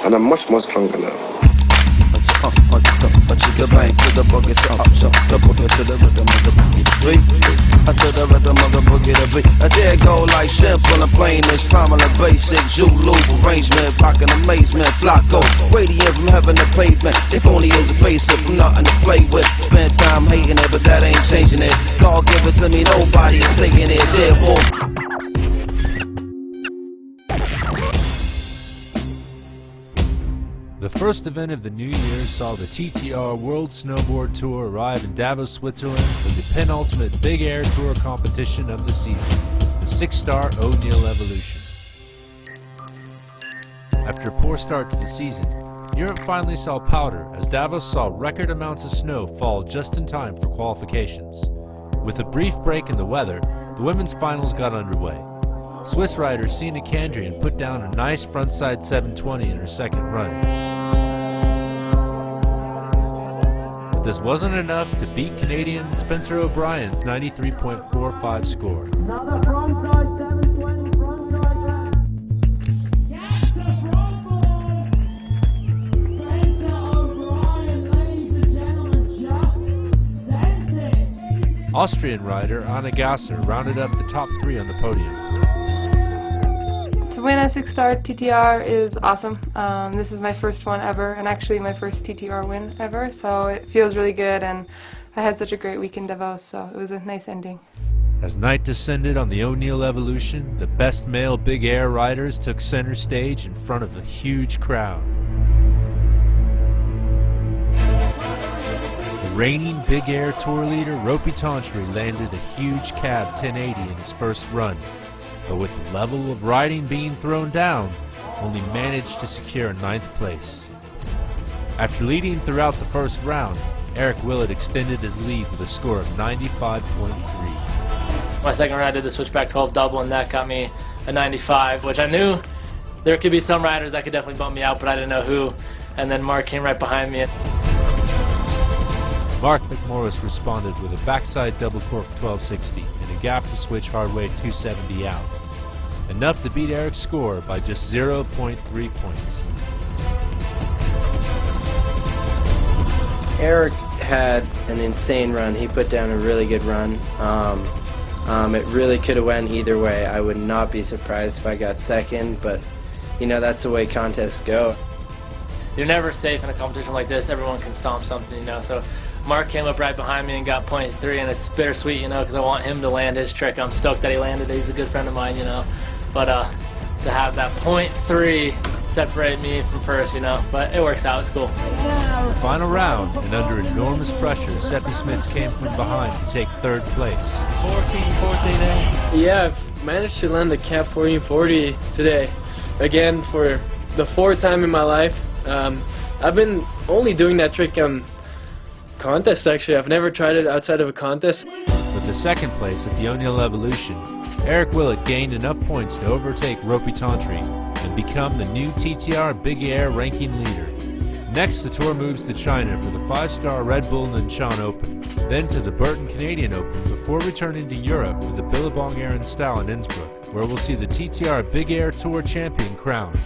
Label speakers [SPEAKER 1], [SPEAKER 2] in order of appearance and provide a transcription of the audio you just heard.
[SPEAKER 1] and I'm much more stronger now.
[SPEAKER 2] But you can bang to the boogie, so up, so the boogie to the rhythm of the boogie beat. I to the rhythm of the boogie to beat. I dare go like simple and plain as prominent basic Zulu arrangement, rockin' amazement, flocko, radiant from heaven to pavement. If only is a facelift from nothing to play with. Spend time hating it, but that ain't changing it. God give it to me, nobody is taking it. Therefore.
[SPEAKER 3] The first event of the new year saw the TTR World Snowboard Tour arrive in Davos, Switzerland for the penultimate Big Air Tour competition of the season, the 6-star O'Neill Evolution. After a poor start to the season, Europe finally saw powder as Davos saw record amounts of snow fall just in time for qualifications. With a brief break in the weather, the women's finals got underway. Swiss rider Sina Kandrian put down a nice frontside 720 in her second run. But this wasn't enough to beat Canadian Spencer O'Brien's 93.45 score.
[SPEAKER 4] Another frontside 720, frontside Spencer O'Brien, ladies and gentlemen, just sent it.
[SPEAKER 3] Austrian rider Anna Gasser rounded up the top 3 on the podium.
[SPEAKER 5] To win a 6-star TTR is awesome. This is my first one ever, and actually my first TTR win ever, so it feels really good, and I had such a great week in Davos, so it was a nice ending.
[SPEAKER 3] As night descended on the O'Neill Evolution, the best male Big Air riders took center stage in front of a huge crowd. The reigning Big Air Tour leader Ropey Tantry landed a huge cab 1080 in his first run, but with the level of riding being thrown down, only managed to secure 9th place. After leading throughout the first round, Eric Willett extended his lead with a score of 95.3.
[SPEAKER 6] My second run I did the switchback 12 double, and that got me a 95, which I knew there could be some riders that could definitely bump me out, but I didn't know who. And then Mark came right behind me.
[SPEAKER 3] Mark McMorris responded with a backside double cork 1260 and a gap to switch hardway 270 out. Enough to beat Eric's score by just 0.3 points.
[SPEAKER 7] Eric had an insane run. He put down a really good run. It really could have went either way. I would not be surprised if I got second, but you know, that's the way contests go.
[SPEAKER 6] You're never safe in a competition like this. Everyone can stomp something, you know. So Mark came up right behind me and got .3, and it's bittersweet, you know, because I want him to land his trick. I'm stoked that he landed it. He's a good friend of mine, you know. But to have that .3 separate me from first, you know. But it works out. It's cool.
[SPEAKER 3] The final round, and under enormous pressure, Seppi Smits came from behind to take 3rd place.
[SPEAKER 6] 14-8.
[SPEAKER 8] Yeah, I've managed to land the Cap 1440 today. Again, for the 4th time in my life. I've been only doing that trick on contests, actually. I've never tried it outside of a contest.
[SPEAKER 3] With the 2nd place at the O'Neill Evolution, Eric Willett gained enough points to overtake Ropey Tantry and become the new TTR Big Air ranking leader. Next, the tour moves to China for the 5-star Red Bull Nanshan Open, then to the Burton Canadian Open before returning to Europe for the Billabong Air and Style in Innsbruck, where we'll see the TTR Big Air Tour champion crowned.